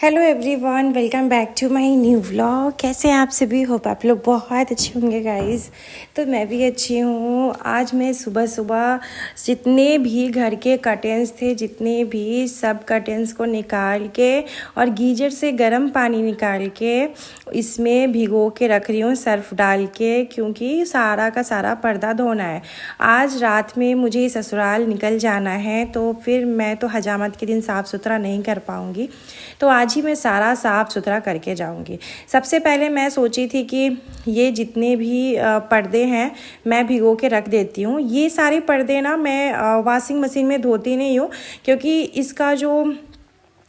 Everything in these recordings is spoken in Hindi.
Hello everyone, welcome back to my new vlog. कैसे हैं आप सभी? होप आप लोग बहुत अच्छे होंगे गाइस। तो मैं भी अच्छी हूँ। आज मैं सुबह सुबह जितने भी घर के कर्टेंस थे, जितने भी सब कर्टेंस को निकाल के और गीजर से गर्म पानी निकाल के इसमें भिगो के रख रही हूँ सर्फ़ डाल के, क्योंकि सारा का सारा पर्दा धोना है। आज रात में मुझे ससुराल निकल जाना है, तो फिर मैं तो हजामत के दिन साफ़ सुथरा नहीं कर पाऊँगी, तो आज ही मैं सारा साफ़ सुथरा करके जाऊंगी। सबसे पहले मैं सोची थी कि ये जितने भी पर्दे हैं मैं भिगो के रख देती हूँ। ये सारे पर्दे ना मैं वॉशिंग मशीन में धोती नहीं हूँ, क्योंकि इसका जो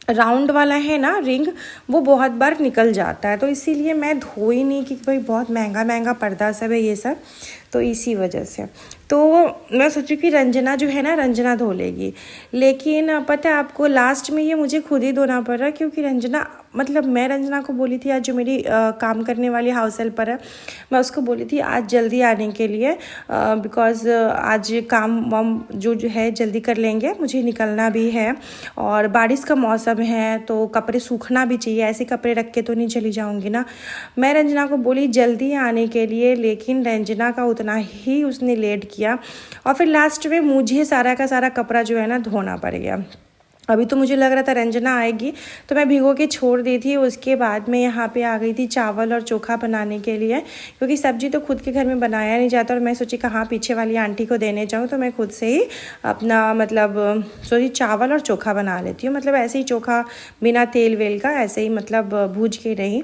राउंड वाला है ना रिंग, वो बहुत बार निकल जाता है, तो इसीलिए मैं धो ही नहीं कि भाई बहुत महंगा महंगा पर्दा सब है ये सब, तो इसी वजह से तो मैं सोची कि रंजना जो है ना, रंजना धो लेगी। लेकिन पता है आपको, लास्ट में ये मुझे खुद ही धोना पड़ रहा, क्योंकि रंजना मतलब मैं रंजना को बोली थी, आज जो मेरी काम करने वाली हाउस हेल्पर है, मैं उसको बोली थी आज जल्दी आने के लिए, बिकॉज़ आज काम वाम जो है जल्दी कर लेंगे, मुझे निकलना भी है और बारिश का मौसम है, तो कपड़े सूखना भी चाहिए, ऐसे कपड़े रख के तो नहीं चली जाऊंगी ना। मैं रंजना को बोली जल्दी आने के लिए, लेकिन रंजना का उतना ही उसने लेट किया और फिर लास्ट में मुझे सारा का सारा कपड़ा जो है ना धोना पड़ गया। अभी तो मुझे लग रहा था रंजना आएगी, तो मैं भिगो के छोड़ दी थी। उसके बाद मैं यहाँ पे आ गई थी चावल और चोखा बनाने के लिए, क्योंकि सब्जी तो खुद के घर में बनाया नहीं जाता और मैं सोची कहाँ पीछे वाली आंटी को देने जाऊँ, तो मैं खुद से ही अपना मतलब सोची चावल और चोखा बना लेती हूँ। मतलब ऐसे ही चोखा बिना तेल वेल का, ऐसे ही मतलब भूज के रही।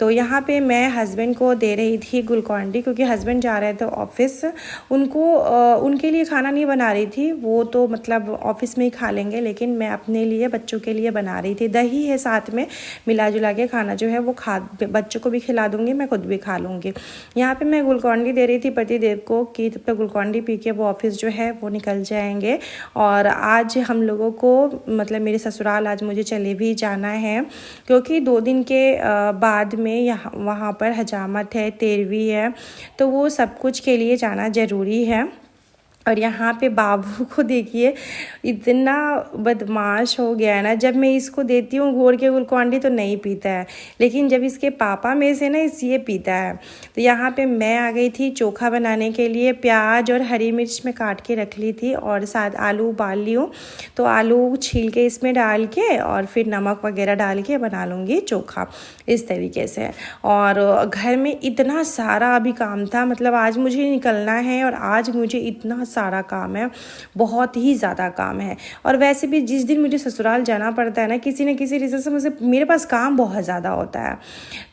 तो यहाँ पे मैं हस्बैंड को दे रही थी ग्लूकॉन डी, क्योंकि हस्बैंड जा रहे थे ऑफिस। उनके लिए खाना नहीं बना रही थी, वो तो मतलब ऑफिस में ही खा लेंगे, लेकिन मैं अपने लिए बच्चों के लिए बना रही थी। दही है साथ में, मिला जुला के खाना जो है वो बच्चों को भी खिला दूंगी, मैं खुद भी खा लूँगी। यहाँ पे मैं ग्लूकॉन डी दे रही थी पतिदेव को कि तब तक ग्लूकॉन डी पी के वो ऑफिस जो है वो निकल जाएंगे। और आज हम लोगों को मतलब मेरे ससुराल आज मुझे चले भी जाना है, क्योंकि 2 दिन के बाद में यहाँ वहाँ पर हजामत है, तेरहवीं है, तो वो सब कुछ के लिए जाना ज़रूरी है। और यहाँ पे बाबू को देखिए, इतना बदमाश हो गया है ना। जब मैं इसको देती हूँ घोर के ग्लूकॉन डी तो नहीं पीता है, लेकिन जब इसके पापा में से ना ये पीता है। तो यहाँ पे मैं आ गई थी चोखा बनाने के लिए। प्याज और हरी मिर्च में काट के रख ली थी और साथ आलू उबाल ली हूँ, तो आलू छील के इसमें डाल के और फिर नमक वगैरह डाल के बना लूँगी चोखा इस तरीके से। और घर में इतना सारा अभी काम था, मतलब आज मुझे निकलना है और आज मुझे इतना सारा काम है, बहुत ही ज़्यादा काम है। और वैसे भी जिस दिन मुझे ससुराल जाना पड़ता है ना, किसी न किसी रीज़न से मेरे पास काम बहुत ज़्यादा होता है।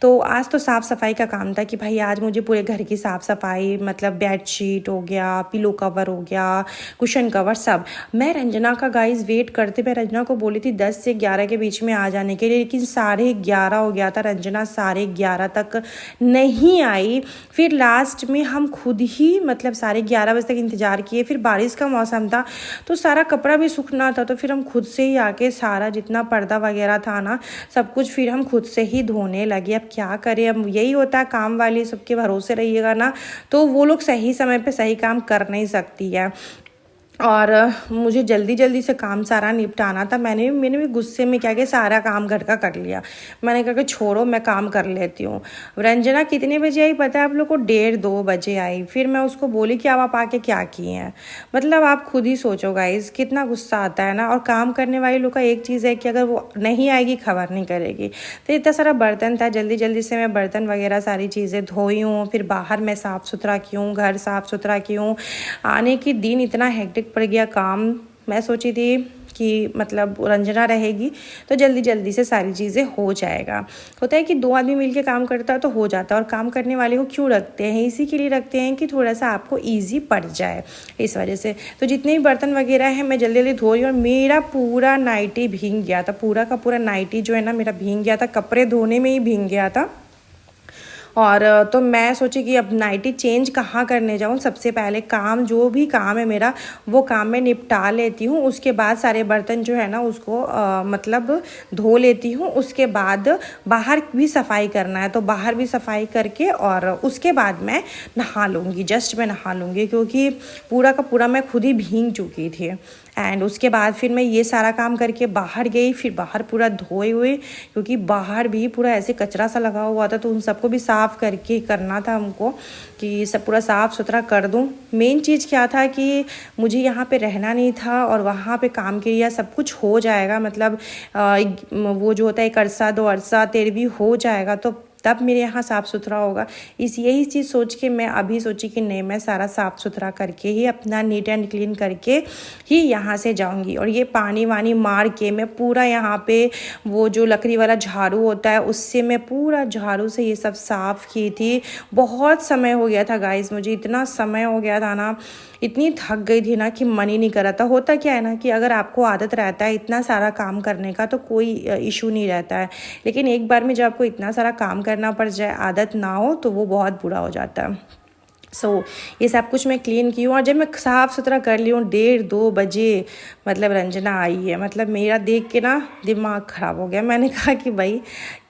तो आज तो साफ़ सफाई का काम था कि भाई आज मुझे पूरे घर की साफ़ सफाई, मतलब बेडशीट हो गया, पिलो कवर हो गया, कुशन कवर सब। मैं रंजना का गाइस वेट करते, मैं रंजना को बोली थी 10 से 11 के बीच में आ जाने के लिए, लेकिन 11:30 हो गया था। रंजना 11:30 तक नहीं आई। फिर लास्ट में हम खुद ही मतलब 11:30 बजे तक इंतज़ार किए। फिर बारिश का मौसम था, तो सारा कपड़ा भी सूखना था, तो फिर हम खुद से ही आके सारा जितना पर्दा वगैरह था ना, सब कुछ फिर हम खुद से ही धोने लगे। अब क्या करें, अब यही होता है, काम वाली सबके भरोसे रहिएगा ना, तो वो लोग सही समय पे सही काम कर नहीं सकती है। और मुझे जल्दी जल्दी से काम सारा निपटाना था। मैंने भी गुस्से में क्या किया, सारा काम घर का कर लिया। मैंने कहा कि छोड़ो, मैं काम कर लेती हूँ। रंजना कितने बजे आई पता है आप लोग को? 1:30-2 बजे आई। फिर मैं उसको बोली कि अब आप आके क्या किए हैं। मतलब आप खुद ही सोचो गाइस, कितना गुस्सा आता है ना। और काम करने वाले लोग का एक चीज़ है कि अगर वो नहीं आएगी खबर नहीं करेगी। तो इतना सारा बर्तन था, जल्दी जल्दी से मैं बर्तन वगैरह सारी चीज़ें धोई हूँ। फिर बाहर मैं साफ़ सुथरा की हूँ, घर साफ़ सुथरा की हूँ। आने के दिन इतना हेक्टिक पड़ गया काम। मैं सोची थी कि मतलब रंजना रहेगी तो जल्दी जल्दी से सारी चीज़ें हो जाएगा। होता है कि 2 आदमी मिलके काम करता है तो हो जाता है। और काम करने वाले को क्यों रखते हैं? इसी के लिए रखते हैं कि थोड़ा सा आपको इजी पड़ जाए, इस वजह से। तो जितने भी बर्तन वगैरह हैं मैं जल्दी जल्दी धो रही हूँ। और मेरा पूरा नाइटी भीग गया था, पूरा का पूरा नाइटी जो है ना मेरा भीग गया था, कपड़े धोने में ही भीग गया था। और तो मैं सोची कि अब नाइटी चेंज कहाँ करने जाऊँ। सबसे पहले काम, जो भी काम है मेरा, वो काम मैं निपटा लेती हूँ। उसके बाद सारे बर्तन जो है ना उसको मतलब धो लेती हूँ। उसके बाद बाहर भी सफाई करना है, तो बाहर भी सफाई करके और उसके बाद मैं नहा लूँगी। जस्ट मैं नहा लूँगी, क्योंकि पूरा का पूरा मैं खुद ही भीग चुकी थी। एंड उसके बाद फिर मैं ये सारा काम करके बाहर गई, फिर बाहर पूरा धोए हुए, क्योंकि बाहर भी पूरा ऐसे कचरा सा लगा हुआ था, तो उन सबको भी साफ़ करके करना था हमको कि सब पूरा साफ़ सुथरा कर दूं। मेन चीज़ क्या था कि मुझे यहाँ पे रहना नहीं था और वहाँ पे काम के लिए सब कुछ हो जाएगा, मतलब वो जो होता है 1 अरसा 2 अरसा 13वीं हो जाएगा, तो तब मेरे यहाँ साफ़ सुथरा होगा। यही चीज़ सोच के मैं अभी सोची कि नहीं, मैं सारा साफ़ सुथरा करके ही, अपना नीट एंड क्लीन करके ही यहाँ से जाऊँगी। और ये पानी वानी मार के मैं पूरा यहाँ पे वो जो लकड़ी वाला झाड़ू होता है उससे मैं पूरा झाड़ू से ये सब साफ़ की थी। बहुत समय हो गया था गाइस, मुझे इतना समय हो गया था ना, इतनी थक गई थी ना कि मन ही नहीं कर रहा था। होता क्या है ना कि अगर आपको आदत रहता है इतना सारा काम करने का तो कोई इशू नहीं रहता है, लेकिन एक बार में जब आपको इतना सारा काम करना पड़ जाए, आदत ना हो, तो वो बहुत बुरा हो जाता है। ये सब कुछ मैं क्लीन की हूँ और जब मैं साफ़ सुथरा कर ली हूँ 1:30-2 बजे, मतलब रंजना आई है। मतलब मेरा देख के ना दिमाग ख़राब हो गया। मैंने कहा कि भाई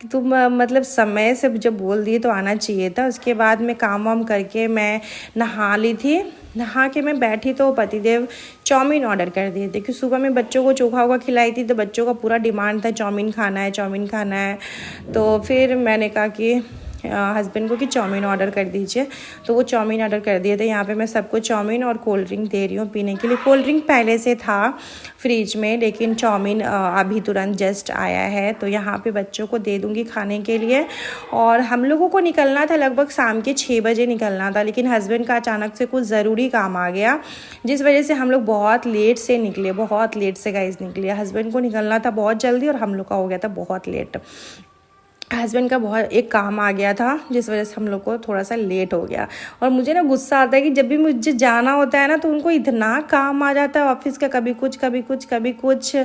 कि तुम मतलब समय से जब बोल दिए तो आना चाहिए था। उसके बाद मैं काम वाम करके मैं नहा ली थी। नहा के मैं बैठी तो पतिदेव चाउमीन ऑर्डर कर दिए थे, क्योंकि सुबह में बच्चों को चोखा वोखा खिलाई थी, तो बच्चों का पूरा डिमांड था चाउमीन खाना है, चाउमीन खाना है। तो फिर मैंने कहा कि हस्बैंड को कि चाउमीन ऑर्डर कर दीजिए, तो वो चाउमीन ऑर्डर कर दिए थे। यहाँ पे मैं सबको चाउमीन और कोल्ड ड्रिंक दे रही हूँ पीने के लिए। कोल्ड ड्रिंक पहले से था फ्रिज में, लेकिन चाउमीन अभी तुरंत जस्ट आया है, तो यहाँ पे बच्चों को दे दूँगी खाने के लिए। और हम लोगों को निकलना था, लगभग शाम के 6 बजे निकलना था, लेकिन हस्बैंड का अचानक से कुछ ज़रूरी काम आ गया, जिस वजह से हम लोग बहुत लेट से निकले, बहुत लेट से गाइस निकले। हस्बैंड को निकलना था बहुत जल्दी और हम लोग का हो गया था बहुत लेट। हस्बैंड का बहुत एक काम आ गया था, जिस वजह से हम लोग को थोड़ा सा लेट हो गया। और मुझे ना गुस्सा आता है कि जब भी मुझे जाना होता है ना, तो उनको इतना काम आ जाता है ऑफिस का, कभी कुछ कभी कुछ कभी कुछ।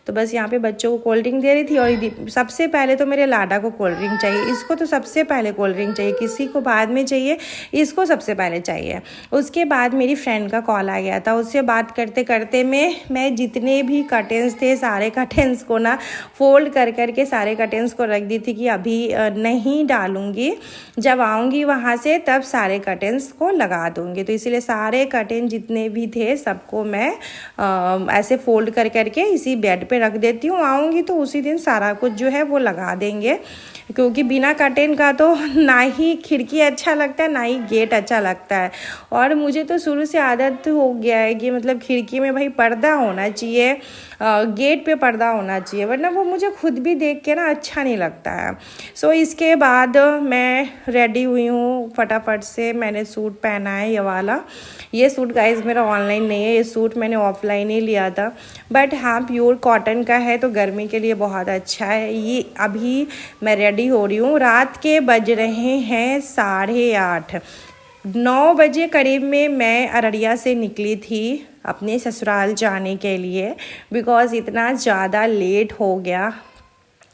तो बस यहाँ पे बच्चों को कोल्ड ड्रिंक दे रही थी। और सबसे पहले तो मेरे लाडा को कोल्ड ड्रिंक चाहिए, इसको तो सबसे पहले कोल्ड ड्रिंक चाहिए, किसी को बाद में चाहिए, इसको सबसे पहले चाहिए। उसके बाद मेरी फ्रेंड का कॉल आ गया था, उससे बात करते करते मैं जितने भी कर्टेंस थे सारे कर्टेंस को ना फोल्ड कर करके सारे कर्टेंस को रख दी थी कि अभी नहीं डालूंगी, जब आऊँगी वहाँ से तब सारे कर्टेंस को लगा दूँगी। तो इसीलिए सारे कर्टेन जितने भी थे सबको मैं ऐसे फोल्ड कर करके इसी बेड पे रख देती हूँ। आऊँगी तो उसी दिन सारा कुछ जो है वो लगा देंगे, क्योंकि बिना कर्टेन का तो ना ही खिड़की अच्छा लगता है ना ही गेट अच्छा लगता है। और मुझे तो शुरू से आदत हो गया है कि मतलब खिड़की में भाई पर्दा होना चाहिए, गेट पे पर्दा होना चाहिए, वरना वो मुझे खुद भी देख के ना अच्छा नहीं लगता है। इसके बाद मैं रेडी हुई हूँ फटाफट से। मैंने सूट पहना है ये वाला। ये सूट गाइस मेरा ऑनलाइन नहीं है, ये सूट मैंने ऑफलाइन ही लिया था, बट हाँ प्योर कॉटन का है, तो गर्मी के लिए बहुत अच्छा है। ये अभी मैं रेडी हो रही हूँ, रात के बज रहे हैं 8:30। 9 बजे करीब में मैं अररिया से निकली थी अपने ससुराल जाने के लिए, बिकॉज़ इतना ज़्यादा लेट हो गया।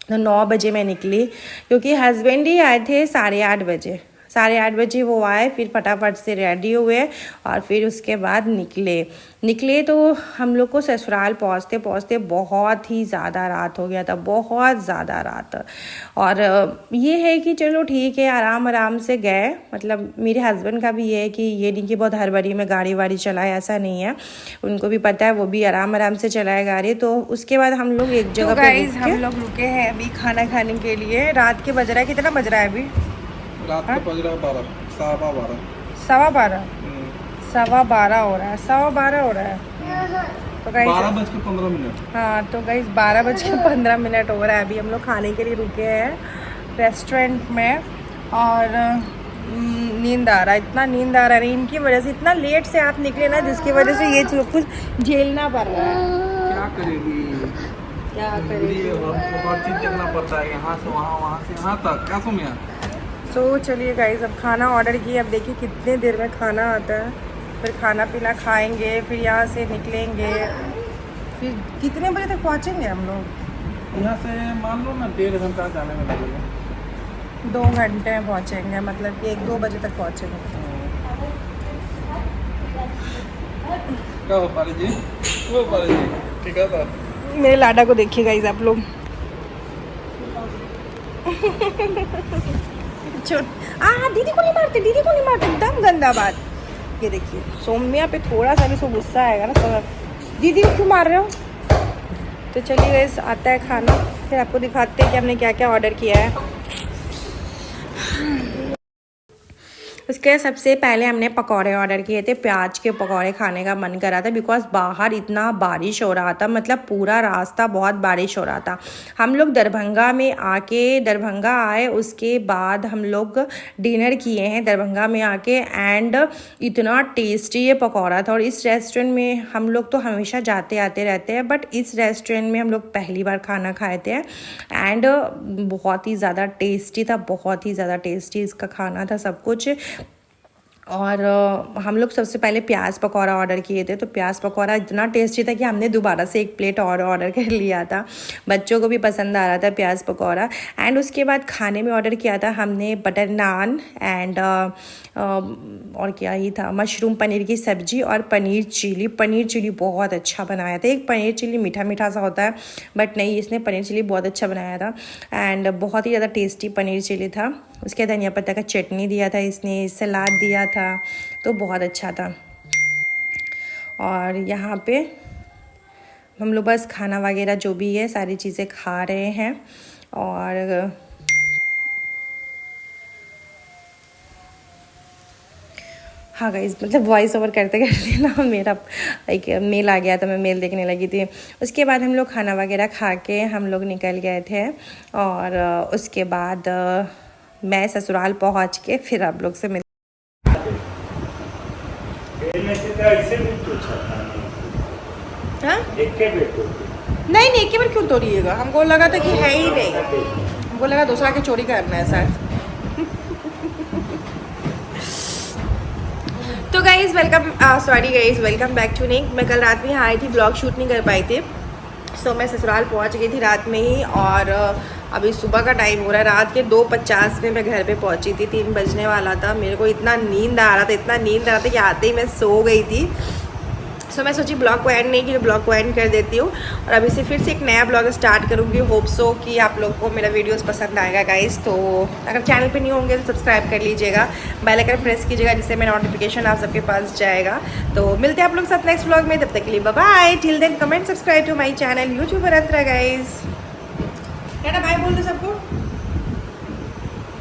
तो 9 बजे मैं निकली, क्योंकि हस्बैंड ही आए थे 8:30 बजे। 8:30 बजे वो आए, फिर फटाफट से रेडी हुए और फिर उसके बाद निकले तो हम लोग को ससुराल पहुँचते पहुँचते बहुत ही ज़्यादा रात हो गया था, बहुत ज़्यादा रात। और ये है कि चलो ठीक है, आराम आराम से गए। मतलब मेरे हस्बैंड का भी ये है कि ये नहीं कि बहुत हड़बड़ी में गाड़ी वाड़ी चलाए, ऐसा नहीं है, उनको भी पता है, वो भी आराम आराम से चलाए गाड़ी। तो उसके बाद हम लोग एक जगह पे हम लोग रुके हैं अभी खाना खाने के लिए। रात के बज रहा है, कितना बज रहा है अभी? रात के बज रहा है 12, 12:15। 12:15 12:15 हो रहा है, 12:15 हो रहा है। तो गाइस 12:15। हाँ, तो गाइस 12:15 हो रहा है। अभी हम लोग खाने के लिए रुके हैं रेस्टोरेंट में और नींद आ रहा है, इतना नींद आ रहा है। इनकी वजह से इतना लेट से आप निकले ना, जिसकी वजह से ये कुछ झेलना पड़ रहा है। क्या करेगी, क्या करेगी, हमको हर चीज़ देखना पड़ता है, यहाँ से वहाँ, वहाँ से यहाँ तक। क्या सुन यार। चलिए गाइस, अब खाना ऑर्डर किए, अब देखिए कितने देर में खाना आता है। फिर खाना पीना खाएंगे, फिर यहाँ से निकलेंगे, फिर कितने बजे तक पहुँचेंगे हम लोग? यहाँ से मान लो ना 1.5 घंटा जाने में लगेगा। 2 घंटे में पहुँचेंगे, मतलब कि 1-2 बजे तक पहुँचेंगे। क्या हो पारे जी, वो पारे जी, ठीक है था। मेरे लाडा को देखिए गाइस आप लोग। दीदी को नहीं मारते, दीदी को नहीं मारते, एकदम गंदा बात। ये देखिए सौम्या पे थोड़ा सा भी सो गुस्सा आएगा ना, तो दीदी को क्यों मार रहे हो? तो चलिए गाइस, आता है खाना, फिर आपको दिखाते हैं कि हमने क्या क्या ऑर्डर किया है। उसके सबसे पहले हमने पकौड़े ऑर्डर किए थे। प्याज के पकौड़े खाने का मन कर रहा था बिकॉज बाहर इतना बारिश हो रहा था, मतलब पूरा रास्ता बहुत बारिश हो रहा था। हम लोग दरभंगा आए, उसके बाद हम लोग डिनर किए हैं दरभंगा में आके, एंड इतना टेस्टी ये पकौड़ा था। और इस रेस्टोरेंट में हम लोग तो हमेशा जाते आते रहते हैं, बट इस रेस्टोरेंट में हम लोग पहली बार खाना खाए थे, एंड बहुत ही ज़्यादा टेस्टी था, बहुत ही ज़्यादा टेस्टी इसका खाना था सब कुछ। और हम लोग सबसे पहले प्याज पकौड़ा ऑर्डर किए थे। तो प्याज पकौड़ा इतना टेस्टी था कि हमने दोबारा से एक प्लेट और ऑर्डर कर लिया था। बच्चों को भी पसंद आ रहा था प्याज पकौड़ा। एंड उसके बाद खाने में ऑर्डर किया था हमने बटर नान, एंड और क्या ही था, मशरूम पनीर की सब्ज़ी और पनीर चिली। पनीर चिली बहुत अच्छा बनाया था। एक पनीर चिली मीठा मीठा सा होता है, बट नहीं, इसने पनीर चिली बहुत अच्छा बनाया था, एंड बहुत ही ज़्यादा टेस्टी पनीर चिली था। उसके धनिया पत्ता का चटनी दिया था इसने, सलाद दिया था, तो बहुत अच्छा था। और यहाँ पे हम लोग बस खाना वगैरह जो भी है सारी चीज़ें खा रहे हैं। और हाँ गाइस, मतलब वॉइस ओवर करते करते ना मेरा एक मेल आ गया था, मैं मेल देखने लगी थी। उसके बाद हम लोग खाना वगैरह खा के हम लोग निकल गए थे। और उसके बाद मैं ससुराल पहुंच के फिर आप लोग से मिल। हाँ? नहीं नहीं, केवल क्यों तोड़िएगा, हमको लगा था कि है ही नहीं, हमको लगा दूसरा के चोरी करना है सर। तो guys welcome back to Nick. मैं कल रात में आई थी, ब्लॉग शूट नहीं कर पाई थी, सो मैं ससुराल पहुंच गई थी रात में ही। और अभी सुबह का टाइम हो रहा है, रात के 2:50 में मैं घर पे पहुंची थी, 3 बजने वाला था। मेरे को इतना नींद आ रहा था कि आते ही मैं सो गई थी। सो मैं सोची ब्लॉग को एंड नहीं की, ब्लॉग को एंड कर देती हूँ और अभी से फिर से एक नया ब्लॉग स्टार्ट करूँगी। होप सो कि आप लोग को मेरा वीडियोस पसंद आएगा गाइस। तो अगर चैनल पे नहीं होंगे तो सब्सक्राइब कर लीजिएगा, बेल आइकन प्रेस कीजिएगा, जिससे मेरा नोटिफिकेशन आप सबके पास जाएगा। तो मिलते हैं आप लोग साथ नेक्स्ट ब्लॉग में, तब तक के लिए bye bye. Till then comment subscribe to my channel YouTuber Antara guys. Bye बोल दो सबको।